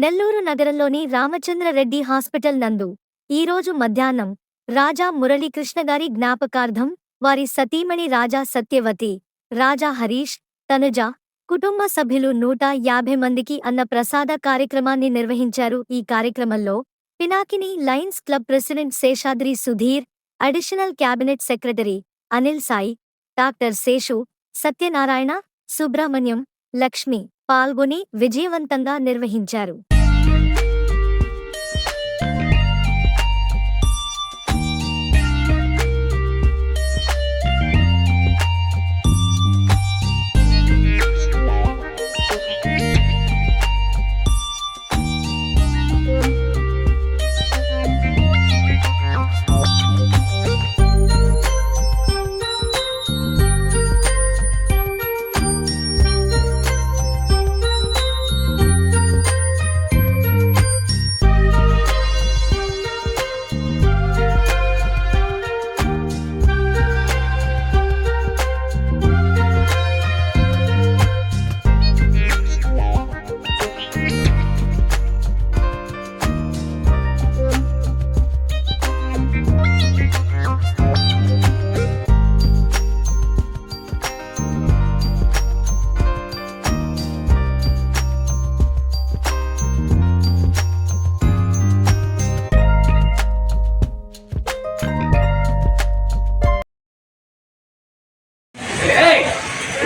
నెల్లూరు నగరంలోని రామచంద్రరెడ్డి హాస్పిటల్ నందు ఈరోజు మధ్యాహ్నం రాజా మురళీకృష్ణగారి జ్ఞాపకార్థం వారి సతీమణి రాజా సత్యవతి, రాజా హరీష్, తనుజ కుటుంబ సభ్యులు 150 మందికి అన్న ప్రసాద కార్యక్రమాన్ని నిర్వహించారు. ఈ కార్యక్రమంలో Pinakini Lions Club president Seshadri Sudheer, additional cabinet secretary Anil Sai, doctor Seshu, Satyanarayana, Subrahmanyam, Lakshmi పాల్గొని విజయవంతంగా నిర్వహించారు.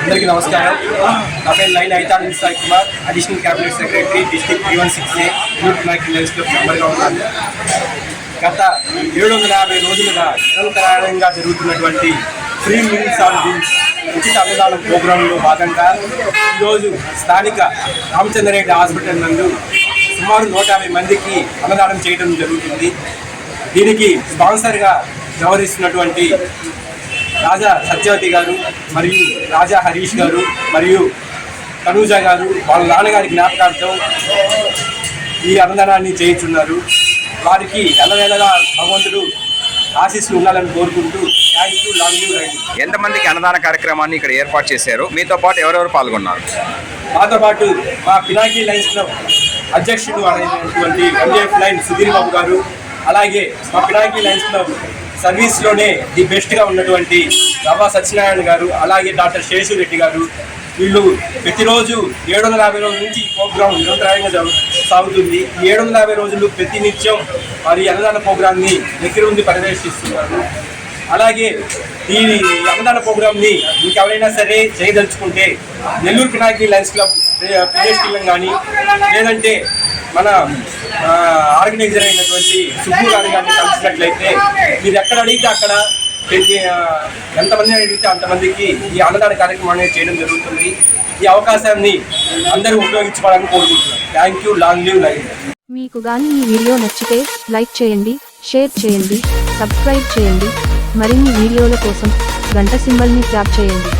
అందరికీ నమస్కారం. నా పేరు lion Aitan Sai Kumar, additional cabinet secretary, district 316A youth block Lions Club మెంబర్గా ఉన్నాను. గత 750 రోజులుగా నిరంతరాయంగా జరుగుతున్నటువంటి ఫ్రీ మీల్స్ ఆన్ వీల్స్ ఉచిత అన్నదానం ప్రోగ్రాంలో భాగంగా ఈరోజు స్థానిక రామచంద్రరెడ్డి హాస్పిటల్ నందు సుమారు 150 మందికి అన్నదానం చేయడం జరుగుతుంది. దీనికి స్పాన్సర్గా వ్యవహరిస్తున్నటువంటి రాజా సత్యవతి గారు మరియు రాజా హరీష్ గారు మరియు తనూజ గారు వాళ్ళ నాన్నగారి జ్ఞాపకార్థం ఈ అన్నదానాన్ని చేయించున్నారు. వారికి ఎల్లవేళగా భగవంతుడు ఆశీస్సులు ఉండాలని కోరుకుంటూ thank you, long you right. ఎంతమందికి అన్నదాన కార్యక్రమాన్ని ఇక్కడ ఏర్పాటు చేశారు? మీతో పాటు ఎవరెవరు పాల్గొన్నారు? మాతో పాటు మా పినాకి లయన్స్ క్లబ్ అధ్యక్షుడు అనేటువంటి ఎంజేఎఫ్ లైన్ సుధీర్ బాబు గారు, అలాగే మా పినాకి లయన్స్ క్లబ్ సర్వీస్లోనే ది బెస్ట్గా ఉన్నటువంటి రవా సత్యనారాయణ గారు, అలాగే డాక్టర్ శేషు రెడ్డి గారు, వీళ్ళు ప్రతిరోజు 750 రోజుల నుంచి ఈ ప్రోగ్రాం నిరంతరాయంగా సాగుతుంది. ఈ 750 రోజులు ప్రతినిత్యం వారి అన్నదాన ప్రోగ్రాంని దగ్గర ఉండి పర్యవేక్షిస్తున్నారు. అలాగే ఈ అన్నదాన ప్రోగ్రాంని ఇంకెవరైనా సరే చేయదలుచుకుంటే నెల్లూరు పినాకి లయన్స్ క్లబ్ పిఎస్టీలను కానీ లేదంటే మన ఆర్గనైజర్ అయినటువంటి సుబ్బు గారి కానీ కలిసినట్లయితే మీరు ఎక్కడ అడిగితే అక్కడ ఎంతమంది అడిగితే అంతమందికి ఈ అన్నదాన కార్యక్రమాన్ని చేయడం జరుగుతుంది. ఈ అవకాశాన్ని అందరూ ఉపయోగించుకోవాలని కోరుకుంటున్నాను. Thank you, long live life. మీకు కానీ ఈ వీడియో నచ్చితే లైక్ చేయండి, షేర్ చేయండి, సబ్స్క్రైబ్ చేయండి. మరిన్ని వీడియోల కోసం గంట సింబల్ని ట్యాప్ చేయండి.